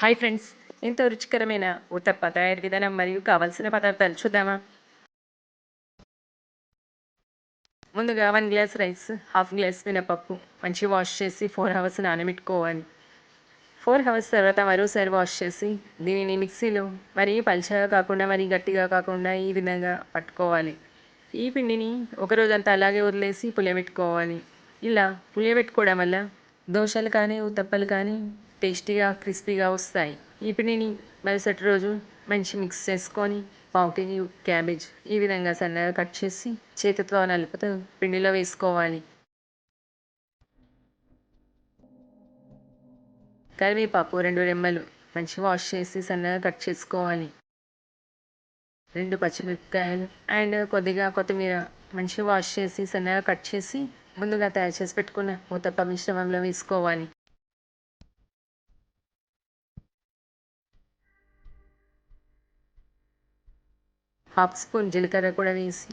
Hi friends, ఎంతో రుచికరమైన ఉతప్ప తయారీ విధానం మరియు కావలసిన పదార్థాలు చూద్దామా. ముందుగా 1 గ్లాస్ రైస్, హాఫ్ గ్లాస్ మినపప్పు మంచి వాష్ చేసి 4 అవర్స్ నానబెట్టుకోవాలి. 4 అవర్స్ తర్వాత మరోసారి వాష్ చేసి దీనిని మిక్సీలో మరీ పల్చగా కాకుండా మరీ గట్టిగా కాకుండా ఈ విధంగా పట్టుకోవాలి. ఈ పిండిని ఒకరోజంతా అలాగే వదిలేసి పులియబెట్టుకోవాలి. ఇలా పులియబెట్టుకోవడం వల్ల దోశలు కానీ ఉతప్పలు కానీ టేస్టీగా క్రిస్పీగా వస్తాయి. ఈ పిండిని మరుసటి రోజు మంచి మిక్స్ చేసుకొని పావు కేజీ క్యాబేజ్ ఈ విధంగా సన్నగా కట్ చేసి చేతితో నలుపుతూ పిండిలో వేసుకోవాలి. కరివేపాకు 2 రెమ్మలు మంచి వాష్ చేసి సన్నగా కట్ చేసుకోవాలి. 2 పచ్చిమిరపకాయలు అండ్ కొద్దిగా కొత్తిమీర మంచి వాష్ చేసి సన్నగా కట్ చేసి ముందుగా తయారు చేసి పెట్టుకున్న ఉతప్ప మిశ్రమంలో వేసుకోవాలి. హాఫ్ స్పూన్ జీలకర్ర కూడా వేసి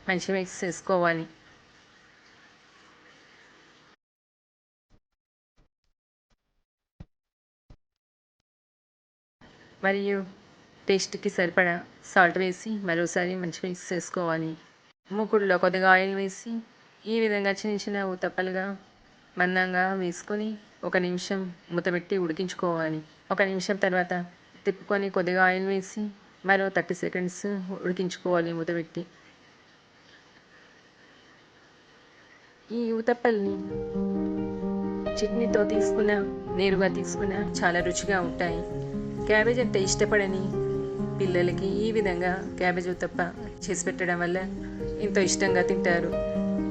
మంచి మిక్స్ చేసుకోవాలి. మరియు టేస్ట్కి సరిపడా సాల్ట్ వేసి మరోసారి మంచి మిక్స్ చేసుకోవాలి. మూకుడులో కొద్దిగా ఆయిల్ వేసి ఈ విధంగా చిన్న చిన్న ఉతప్పలుగా మందంగా వేసుకొని 1 నిమిషం మూతపెట్టి ఉడికించుకోవాలి. 1 నిమిషం తర్వాత తిప్పుకొని కొద్దిగా ఆయిల్ వేసి మరో 30 సెకండ్స్ ఉడికించుకోవాలి మూతపెట్టి. ఈ ఉతప్పల్ని చట్నీతో తీసుకున్న నేరుగా తీసుకున్న చాలా రుచిగా ఉంటాయి. క్యాబేజ్ అంటే ఇష్టపడని పిల్లలకి ఈ విధంగా క్యాబేజ్ ఉతప్ప చేసి పెట్టడం వల్ల ఎంతో ఇష్టంగా తింటారు.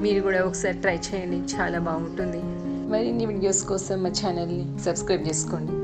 మీరు కూడా ఒకసారి ట్రై చేయండి, చాలా బాగుంటుంది. మరిన్ని వీడియోస్ కోసం మా ఛానల్ని సబ్స్క్రైబ్ చేసుకోండి.